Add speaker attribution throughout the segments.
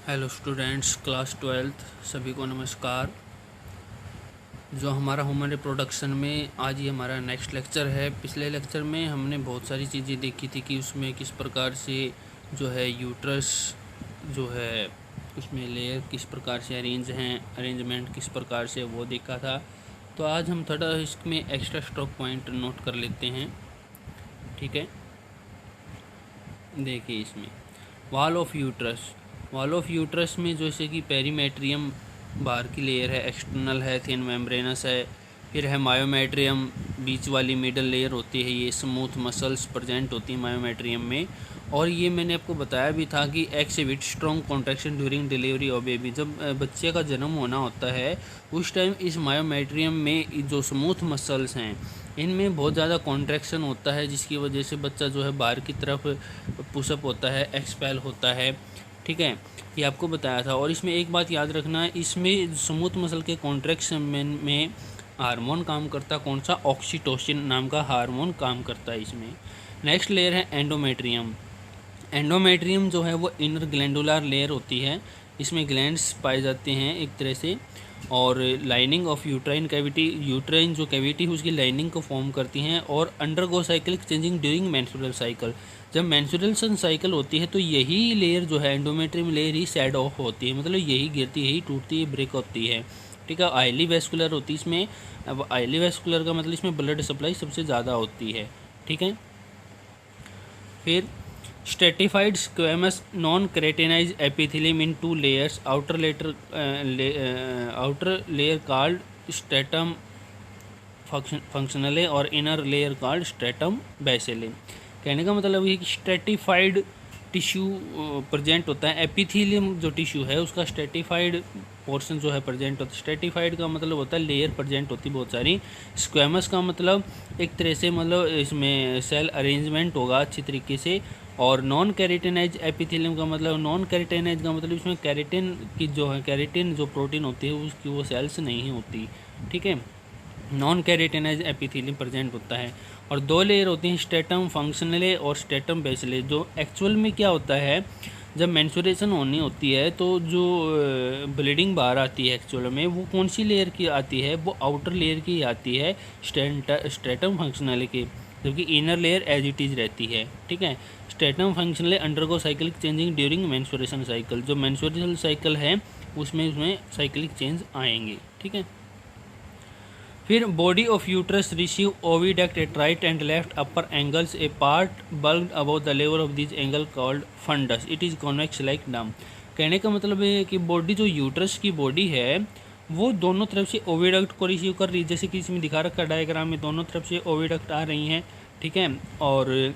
Speaker 1: Hello students, class 12th सभी को नमस्कार। जो हमारा ह्यूमन रिप्रोडक्शन में आज ये हमारा नेक्स्ट लेक्चर है। पिछले लेक्चर में हमने बहुत सारी चीज़ें देखी थी कि उसमें किस प्रकार से जो है यूट्रस जो है उसमें लेयर किस प्रकार से अरेंजमेंट किस प्रकार से वो देखा था। तो आज हम थोड़ा इसमें एक्स्ट्रा स्ट्रोक पॉइंट नोट कर लेते हैं। ठीक है, देखिए इसमें वॉल ऑफ यूट्रस में जैसे कि पेरीमेट्रियम बाहर की लेयर है, एक्सटर्नल है, थिन मेम्ब्रेनस है, फिर है मायोमेट्रियम, बीच वाली मिडल लेयर होती है, ये स्मूथ मसल्स प्रेजेंट होती हैं मायोमेट्रियम में। और ये मैंने आपको बताया भी था कि exhibit strong contraction during delivery of baby. जब बच्चे का जन्म होना होता है उस टाइम इस मायोमेट्रियम में जो स्मूथ मसल्स हैं इनमें बहुत ज़्यादा कॉन्ट्रैक्शन होता है, जिसकी वजह से बच्चा जो है बाहर की तरफ पुशअप होता है, एक्सपेल होता है। ठीक है, ये आपको बताया था। और इसमें एक बात याद रखना है, इसमें स्मूथ मसल के कॉन्ट्रैक्शन में हार्मोन काम करता, कौन सा, ऑक्सीटोसिन नाम का हार्मोन काम करता है इसमें। नेक्स्ट लेयर है एंडोमेट्रियम जो है वो इनर ग्लैंडुलर लेयर होती है, इसमें ग्लैंड्स पाए जाते हैं एक तरह से। और लाइनिंग ऑफ यूट्राइन जो कैविटी है उसकी लाइनिंग को फॉर्म करती हैं और undergo cyclic changing during menstrual cycle. जब मेंस्ट्रुएशन साइकिल होती है तो यही लेयर जो है endometrium layer he said of होती है, मतलब यही गिरती, यही टूटती है, ब्रेक होती है। ठीक है, आइली वेस्कुलर होती है इसमें। अब आइली वेस्कुलर का मतलब इसमें ब्लड सप्लाई सबसे ज़्यादा होती है। ठीक है, फिर स्ट्रेटिफाइड स्क्वेमस नॉन केराटिनाइज एपिथेलियम इन 2 layers, outer layer called stratum functionale और inner layer called stratum basale। कहने का मतलब ये कि स्ट्रेटिफाइड टिश्यू प्रेजेंट होता है, एपिथेलियम जो टिश्यू है उसका स्ट्रेटिफाइड पोर्शन जो है प्रेजेंट होता है। स्ट्रेटिफाइड का मतलब होता है लेयर प्रेजेंट होती है बहुत सारी। स्क्वेमस का मतलब एक तरह से मतलब इसमें सेल अरेंजमेंट होगा अच्छी तरीके से। और नॉन कैरेटिनाइज एपिथेलियम का मतलब इसमें कैरेटिन की जो है, कैरेटिन जो प्रोटीन होती है उसकी वो सेल्स नहीं होती। ठीक है, नॉन कैरेटिनाइज एपिथेलियम प्रेजेंट होता है। और 2 लेयर होती हैं, स्ट्रेटम फंक्शनले और स्ट्रेटम बेसिले। जो एक्चुअल में क्या होता है, जब मेंस्ट्रुएशन होनी होती है तो जो ब्लीडिंग बाहर आती है एक्चुअल में वो कौन सी लेयर की आती है, वो आउटर लेयर की आती है, स्ट्रेटम फंक्शनले की, जबकि inner layer as it is रहती है। ठीक है, stratum functionalis undergo cyclic changing during menstruation cycle. जो मेंस्ट्रुएशन साइकिल है उसमें साइक्लिक चेंज आएंगे। ठीक है, फिर body of uterus receive oviduct at right and left upper angles, a part bulked about the level of this angle called fundus, it is convex like dome. कहने का मतलब है कि बॉडी जो यूट्रस की बॉडी है वो दोनों तरफ से ओविडक्ट को रिसीव कर रही है, जैसे कि इसमें दिखा रखा डायग्राम में दोनों तरफ से ओविडक्ट आ रही हैं। ठीक है, और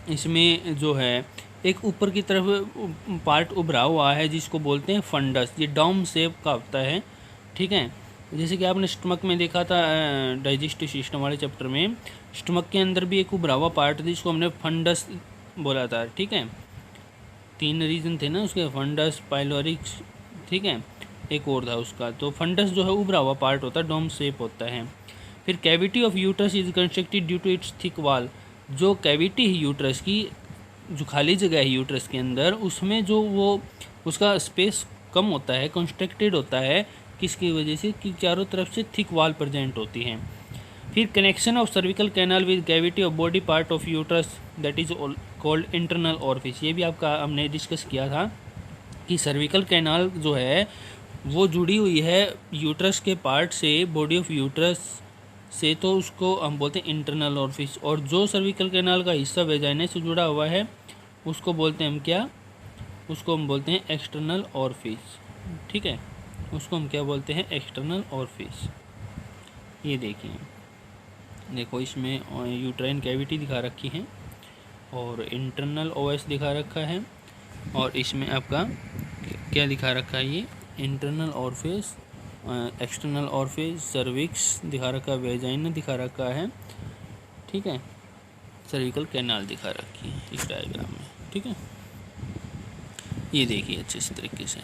Speaker 1: इसमें जो है एक ऊपर की तरफ पार्ट उभरा हुआ है जिसको बोलते हैं फंडस, ये डोम शेप का होता है। ठीक है, जैसे कि आपने स्टमक में देखा था डाइजेस्टिव सिस्टम वाले चैप्टर में, स्टमक के अंदर भी एक उभरा हुआ पार्ट था जिसको हमने फंडस बोला था। ठीक है, 3 रीजन थे ना उसके, फंडस, पाइलोरिक्स, ठीक है, एक और था उसका। तो फंडस जो है उभरा हुआ पार्ट होता है, डोम शेप होता है। फिर cavity of uterus is constructed due to its thick wall. जो कैविटी है यूट्रस की, जो खाली जगह है यूट्रस के अंदर, उसमें जो वो उसका स्पेस कम होता है, कंस्ट्रक्टेड होता है, किसकी वजह से, कि चारों तरफ से थिक वॉल प्रेजेंट होती हैं। फिर connection of cervical canal with cavity of body part of uterus, that is called internal orifice. ये भी आपका हमने डिस्कस किया था कि सर्विकल कैनाल जो है वो जुड़ी हुई है यूट्रस के पार्ट से, बॉडी ऑफ यूट्रस से, तो उसको हम बोलते हैं इंटरनल ऑरिफिस। और जो सर्विकल कैनाल का हिस्सा वेजाइना से जुड़ा हुआ है उसको बोलते हैं हम क्या, उसको हम बोलते हैं एक्सटर्नल ऑरिफिस। ठीक है, उसको हम क्या बोलते हैं, एक्सटर्नल ऑरिफिस। ये देखिए, देखो इसमें यूट्राइन कैविटी दिखा रखी है और इंटरनल ओएस दिखा रखा है, और इसमें आपका क्या दिखा रखा है, ये internal orifice, external orifice, cervix दिखा रखा है, वेजाइना दिखा रखा है। ठीक है, सर्विकल कैनाल दिखा रखी है इस डायग्राम में। ठीक है, ये देखिए अच्छे से तरीके से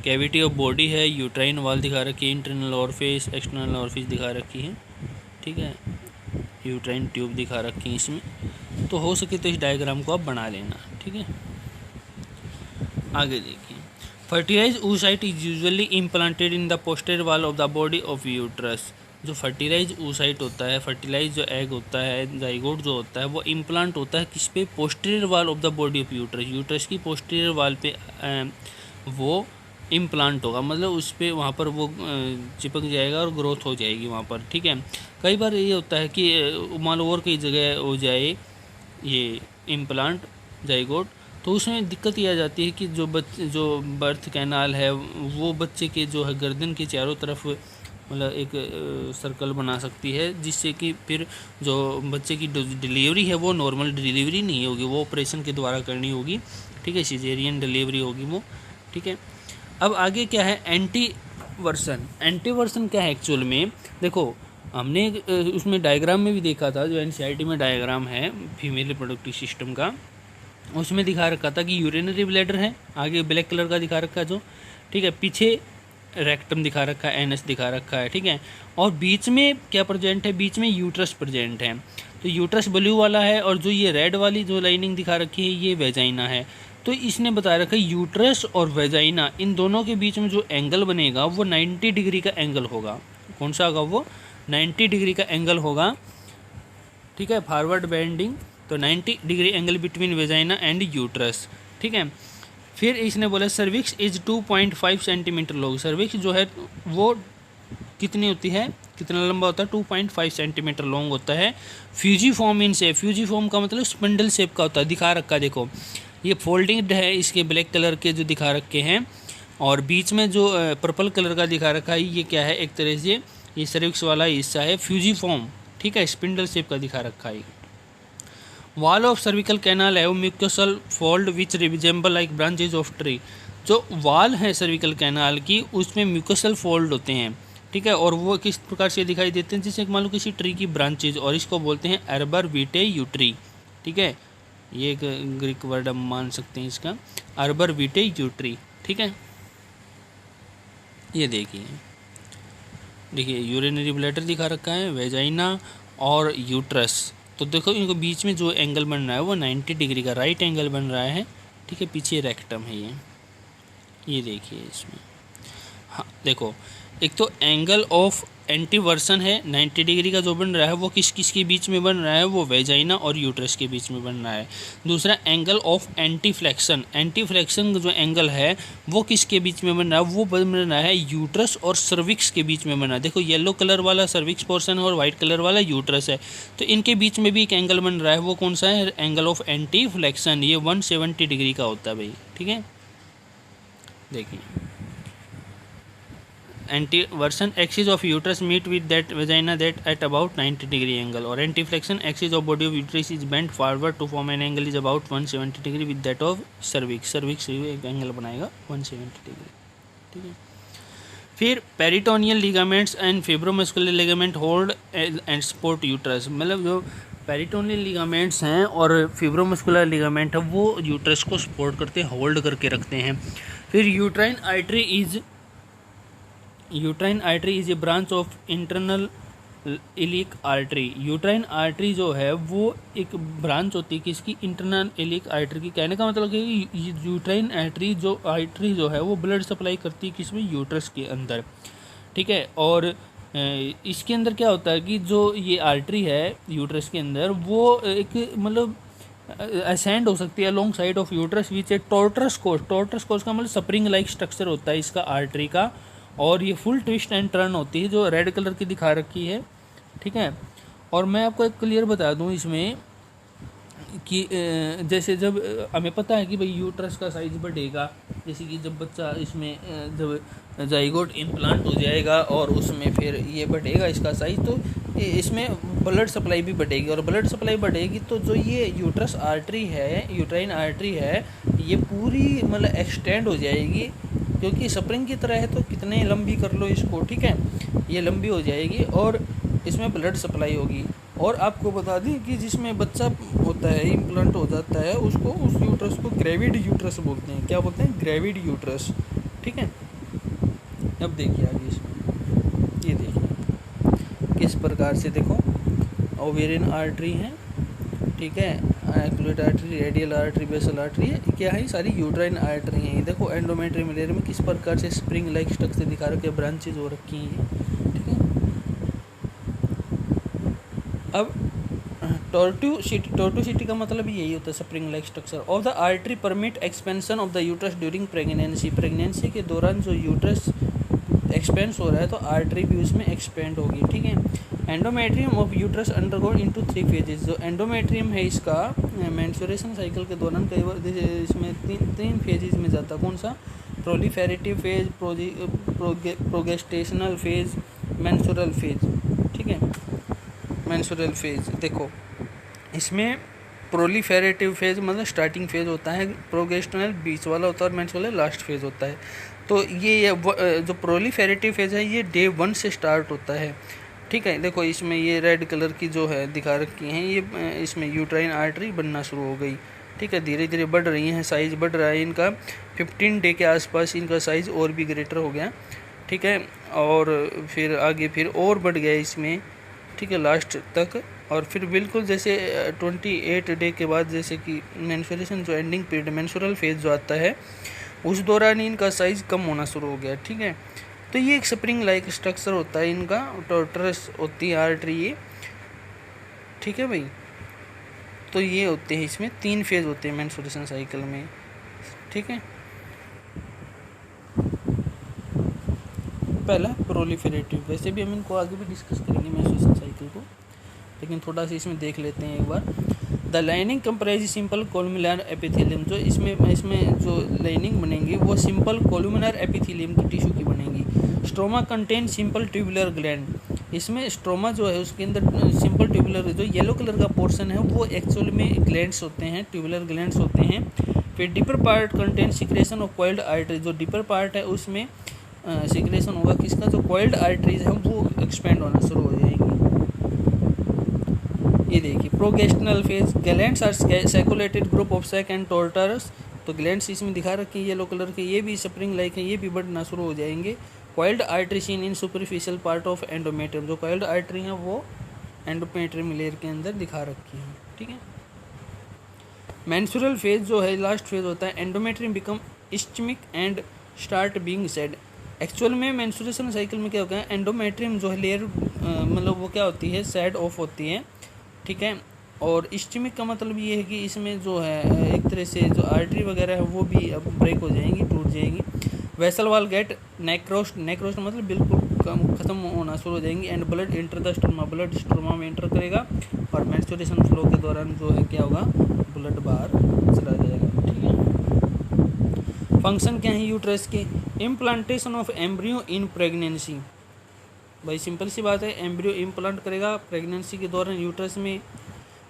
Speaker 1: कैविटी ऑफ बॉडी है, यूट्राइन वॉल दिखा रखी है, इंटरनल ऑरिफिस, एक्सटर्नल ऑरिफिस दिखा रखी है। ठीक है, यूट्राइन ट्यूब दिखा रखी है इसमें। तो हो सके तो इस डायग्राम को आप बना लेना। ठीक है, आगे देखिए fertilise oocyte is usually implanted in the posterior wall of the body of uterus. जो फर्टिलाइज oocyte होता है, फर्टिलाइज जो एग होता है, जाइगोट जो होता है, वो इम्प्लांट होता है किस पे? Posterior wall of the body of uterus. Uterus की पोस्टीरियर वॉल पे वो इम्प्लांट होगा, मतलब उस पर वहाँ पर वो चिपक जाएगा और ग्रोथ हो जाएगी वहाँ पर, ठीक है। कई बार ये होता है कि मान लो और कई जगह हो जाए ये इम्प्लांट जाइगोट, तो उसमें दिक्कत ये आ जाती है कि जो बर्थ कैनाल है वो बच्चे के जो है गर्दन के चारों तरफ मतलब एक सर्कल बना सकती है, जिससे कि फिर जो बच्चे की डिलीवरी है वो नॉर्मल डिलीवरी नहीं होगी, वो ऑपरेशन के द्वारा करनी होगी, ठीक है, सिजेरियन डिलीवरी होगी वो, ठीक है। अब आगे क्या है? एंटीवर्सन। एंटीवर्सन क्या है एक्चुअल में? देखो हमने उसमें डायग्राम में भी देखा था, जो एनसीईआरटी में डायग्राम है फीमेल रिप्रोडक्टिव सिस्टम का, उसमें दिखा रखा था कि यूरिनरी ब्लैडर है, आगे ब्लैक कलर का दिखा रखा है जो, ठीक है, पीछे रेक्टम दिखा रखा है, एनस दिखा रखा है, ठीक है, और बीच में क्या प्रेजेंट है? बीच में यूट्रस प्रेजेंट है। तो यूट्रस ब्लू वाला है और जो ये रेड वाली जो लाइनिंग दिखा रखी है ये वेजाइना है। तो इसने बता रखा है यूट्रस और वेजाइना इन दोनों के बीच में जो एंगल बनेगा वो 90 डिग्री का एंगल होगा। कौन सा होगा वो? 90 डिग्री का एंगल होगा, ठीक है, फॉरवर्ड बेंडिंग। तो 90 degree angle between vagina and uterus, ठीक है। फिर इसने बोला cervix is 2.5 centimetre long. Cervix जो है वो कितनी होती है, कितना लंबा होता है? 2.5 सेंटीमीटर लॉन्ग होता है। फ्यूजीफॉर्म इन शेप, फ्यूजीफॉर्म का मतलब स्पिंडल शेप का होता है, दिखा रखा है, देखो ये फोल्डिंग है, इसके ब्लैक कलर के जो दिखा रखे हैं, और बीच में जो पर्पल कलर का दिखा रखा है ये क्या है? एक तरह से ये सर्विक्स वाला हिस्सा है, फ्यूजीफॉर्म, ठीक है, स्पिंडल शेप का दिखा रखा है। वॉल ऑफ सर्विकल कैनाल है mucosal fold which resemble like branches of tree. जो वॉल है सर्विकल कैनाल की उसमें म्यूकोसल फोल्ड होते हैं, ठीक है, और वो किस प्रकार से दिखाई देते हैं? जैसे मान लो किसी ट्री की ब्रांचेज, और इसको बोलते हैं अर्बर वीटे यूट्री, ठीक है, ये एक ग्रीक वर्ड हम मान सकते हैं इसका, अर्बर वीटे यूट्री, ठीक है। ये देखिए यूरिनरी ब्लैडर दिखा रखा है, वेजाइना और यूट्रस। तो देखो इनको बीच में जो एंगल बन रहा है वो 90 डिग्री का राइट एंगल बन रहा है, ठीक है। पीछे रेक्टम है ये देखिए इसमें, हाँ देखो, एक तो एंगल ऑफ एंटीवर्सन है 90 डिग्री का जो बन रहा है वो किस किस के बीच में बन रहा है? वो वेजाइना और यूट्रस के बीच में बन रहा है। दूसरा एंगल ऑफ एंटीफ्लेक्शन, एंटीफ्लेक्शन जो एंगल है वो किसके बीच में बन रहा है? वो बन रहा है यूट्रस और सर्विक्स के बीच में बन रहा है। देखो येलो कलर वाला सर्विक्स पोर्शन है और वाइट कलर वाला यूट्रस है, तो इनके बीच में भी एक एंगल बन रहा है, वो कौन सा है? एंगल ऑफ एंटीफ्लेक्शन, ये 170 डिग्री का होता है भाई, ठीक है। देखिए antiversion axis of uterus meet with that vagina that at about 90 degree angle, और antiflexion axis of body of uterus is bent forward to form an angle is about 170 degree with that of cervix। cervix से भी एक angle बनाएगा 170 degree, ठीक है। फिर peritoneal ligaments and fibromuscular ligament hold and support uterus, मतलब जो peritoneal ligaments हैं और फिब्रोमस्कुलर लिगामेंट है वो यूट्रस को सपोर्ट करते हैं, होल्ड करके रखते हैं। फिर uterine artery is a branch of internal iliac artery. Uterine artery जो है वो एक ब्रांच होती है किसकी? इंटरनल इलिक आर्टरी की। कहने का मतलब कि यूट्राइन आर्टरी जो है वो ब्लड सप्लाई करती है किसमें? यूट्रस के अंदर, ठीक है। और इसके अंदर क्या होता है कि जो ये आर्टरी है यूट्रस के अंदर वो एक मतलब असेंड हो सकती है along side of uterus which a tortuous course का मतलब स्प्रिंग लाइक स्ट्रक्चर होता है इसका आर्टरी का, और ये फुल ट्विस्ट एंड टर्न होती है जो रेड कलर की दिखा रखी है, ठीक है। और मैं आपको एक क्लियर बता दूं इसमें कि जैसे जब हमें पता है कि भाई यूट्रस का साइज बढ़ेगा, जैसे कि जब बच्चा इसमें जब जाइगोट इम्प्लांट हो जाएगा और उसमें फिर ये बढ़ेगा इसका साइज, तो इसमें ब्लड सप्लाई भी बढ़ेगी, और ब्लड सप्लाई बढ़ेगी तो जो ये यूट्रस आर्टरी है, यूट्राइन आर्टरी है, ये पूरी मतलब एक्सटेंड हो जाएगी, क्योंकि स्प्रिंग की तरह है तो कितने लंबी कर लो इसको, ठीक है, ये लंबी हो जाएगी और इसमें ब्लड सप्लाई होगी। और आपको बता दें कि जिसमें बच्चा होता है इम्प्लांट हो जाता है उसको, उस यूट्रस को ग्रेविड यूट्रस बोलते हैं। क्या बोलते हैं? ग्रेविड यूट्रस, ठीक है। अब देखिए आगे इसमें, ये देखिए किस प्रकार से, देखो ओवेरियन आर्टरी है, ठीक है, एक्युलेट artery, radial artery, basal artery है, क्या है, सारी यूट्राइन आर्टरी हैं। देखो एंडोमेट्रियम लेयर में किस प्रकार से स्प्रिंग लाइक स्ट्रक्चर दिखा रखे, ब्रांचेज हो रखी हैं, ठीक है। अब टॉर्टुसिटी का मतलब यही होता है, spring like structure of the artery permit expansion of the uterus during pregnancy. Pregnancy के दौरान जो यूट्रस एक्सपेंस हो रहा है तो आर्टरी भी उसमें एक्सपेंड होगी, ठीक है। Endometrium of uterus undergo into 3 phases. जो एंडोमेट्रियम है इसका मेंस्ट्रुएशन साइकिल के दौरान कई बार इसमें तीन फेजेस में जाता है। कौन सा? Proliferative phase, progestational phase, menstrual phase, ठीक है। मेंस्ट्रुअल फेज देखो इसमें प्रोलिफेरेटिव फेज मतलब स्टार्टिंग फेज होता है, प्रोगेस्टेशनल बीच वाला होता है और मेंस्ट्रुअल लास्ट फेज होता है। तो ये जो प्रोलिफेरेटिव फेज है ये डे 1 से स्टार्ट होता है, ठीक है। देखो इसमें ये रेड कलर की जो है दिखा रखी हैं, ये इसमें यूट्राइन आर्टरी बनना शुरू हो गई, ठीक है। धीरे धीरे बढ़ रही हैं, साइज़ बढ़ रहा है इनका, 15 डे के आसपास इनका साइज़ और भी ग्रेटर हो गया, ठीक है। और फिर आगे फिर और बढ़ गया इसमें, ठीक है, लास्ट तक। और फिर बिल्कुल जैसे 28 डे के बाद जैसे कि मेंस्ट्रुएशन जो एंडिंग पीरियड मेंस्ट्रुअल फेज जो आता है उस दौरान इनका साइज़ कम होना शुरू हो गया, ठीक है। तो ये एक स्प्रिंग लाइक स्ट्रक्चर होता है इनका, टॉर्टरस होती है आर्टरी ये, ठीक है भाई। तो ये होते हैं, इसमें 3 फेज होते हैं मेंस्ट्रुएशन साइकिल में, ठीक है। पहला प्रोलिफेरेटिव, वैसे भी हम इनको आगे भी डिस्कस करेंगे मेंस्ट्रुएशन साइकिल को, लेकिन थोड़ा सा इसमें देख लेते हैं एक बार। The lining comprise simple columnar epithelium. जो इसमें जो लाइनिंग बनेंगी वो सिंपल कोलुमिनर एपिथेलियम की टिश्यू की बनेगी। Stroma contain simple tubular gland. इसमें स्ट्रोमा जो है उसके अंदर सिंपल ट्यूबुलर, जो येलो कलर का पोर्शन है वो एक्चुअल में ग्लैंड्स होते हैं, ट्यूबुलर ग्लैंड्स होते हैं। फिर deeper part contain secretion of coiled artery. जो डिपर पार्ट है उसमें सिक्रेशन होगा किसका, जो कॉइल्ड आर्टरीज है वो एक्सपेंड होना शुरू हो जाएंगी। ये देखिए progestational phase, glands are sacculated group of sac and tortuous. तो ग्लैंड्स इसमें दिखा रखे हैं येलो कलर के, ये भी स्प्रिंग लाइक है, ये भी बढ़ना शुरू हो जाएंगे। Coiled artery seen in superficial part of endometrium. जो कॉइल्ड आर्टरी हैं वो एंडोमेट्रियम लेयर के अंदर दिखा रखी हैं, ठीक है। मेंस्ट्रुअल फेज जो है लास्ट फेज होता है। Endometrium become ischaemic and start being shed. Actual में मेंस्ट्रुएशन साइकिल में क्या होता है, एंडोमेट्रियम जो है लेयर मतलब वो क्या होती है, सेड ऑफ होती है, ठीक है। और इस्चमिक का मतलब ये है कि इसमें जो है एक तरह से जो आर्टरी वगैरह है वो भी अब ब्रेक हो जाएंगी, टूट जाएंगी। वेसल वाल गेट नेक्रोस्ट, नेक्रोस्ट मतलब बिल्कुल ख़त्म होना शुरू हो जाएंगी। And blood enter the stoma, blood stoma में इंटर करेगा और मेंस्ट्रुएशन फ्लो के दौरान जो है क्या होगा, ब्लड बाहर चला जाएगा, ठीक है। फंक्शन क्या है यूट्रस के, implantation of embryo in pregnancy. भाई सिंपल सी बात है, एम्ब्रियो इम्प्लांट करेगा प्रेगनेंसी के दौरान यूट्रस में।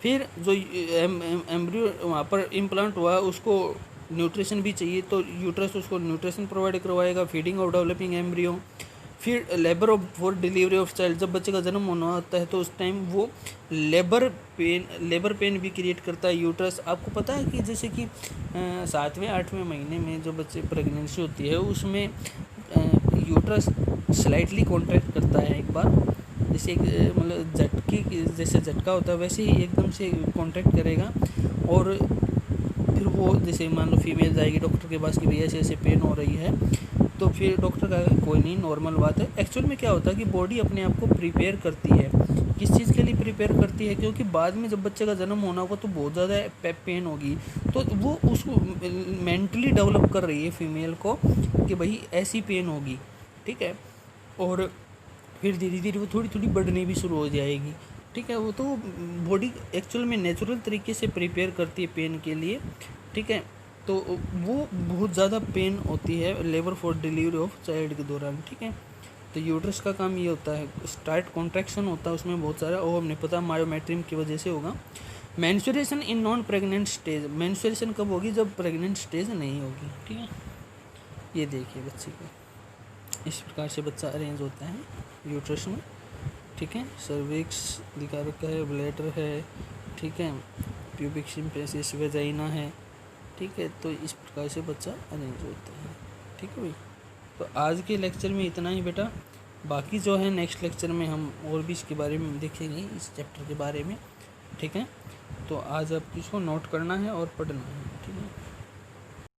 Speaker 1: फिर जो एम्ब्रियो वहाँ पर इम्प्लांट हुआ उसको न्यूट्रिशन भी चाहिए, तो यूट्रस उसको न्यूट्रिशन प्रोवाइड करवाएगा, फीडिंग ऑफ डेवलपिंग एम्ब्रियो। फिर labour of for delivery of child, जब बच्चे का जन्म होना होता है तो उस टाइम वो लेबर पेन भी क्रिएट करता है यूट्रस। आपको पता है कि जैसे कि 7वें 8वें महीने में जो बच्चे प्रेगनेंसी होती है उसमें यूट्रस स्लाइटली कॉन्ट्रैक्ट करता है एक बार, जैसे एक मतलब झटके जैसे झटका होता है वैसे ही एकदम से कॉन्ट्रैक्ट करेगा। और फिर वो जैसे मान लो फीमेल जाएगी डॉक्टर के पास कि भैया ऐसे ऐसे पेन हो रही है, तो फिर डॉक्टर कहेगा कोई नहीं, नॉर्मल बात है। एक्चुअल में क्या होता है कि बॉडी अपने आप को प्रिपेयर करती है, किस चीज़ के लिए प्रिपेयर करती है, क्योंकि बाद में जब बच्चे का जन्म होना होगा तो बहुत ज़्यादा पेन होगी, तो वो उसको मेंटली डेवलप कर रही है फीमेल को कि भाई ऐसी पेन होगी, ठीक है। और फिर धीरे धीरे वो थोड़ी थोड़ी बढ़ने भी शुरू हो जाएगी, ठीक है। वो तो बॉडी एक्चुअल में नेचुरल तरीके से प्रिपेयर करती है पेन के लिए, ठीक है। तो वो बहुत ज़्यादा पेन होती है labour for delivery of child के दौरान, ठीक है। तो यूट्रस का काम ये होता है, स्टार्ट कॉन्ट्रैक्शन होता है उसमें बहुत सारा, और हमने पता मायोमेट्रियम की वजह से होगा। Menstruation in non pregnant stage, menstruation कब होगी, जब प्रेग्नेंट स्टेज नहीं होगी, ठीक है। ये देखिए बच्चे को इस प्रकार से बच्चा अरेंज होता है यूट्रस में, ठीक है। सर्विक्स दिखा रखा है, ब्लैडर है, ठीक है, प्यूबिक सिम्प्लिसिस वेजाइना है, ठीक है। तो इस प्रकार से बच्चा अरेंज होता है, ठीक है भाई। तो आज के लेक्चर में इतना ही बेटा, बाकी जो है नेक्स्ट लेक्चर में हम और भी इसके बारे में देखेंगे, इस चैप्टर के बारे में, ठीक है। तो आज आप इसको नोट करना है और पढ़ना है।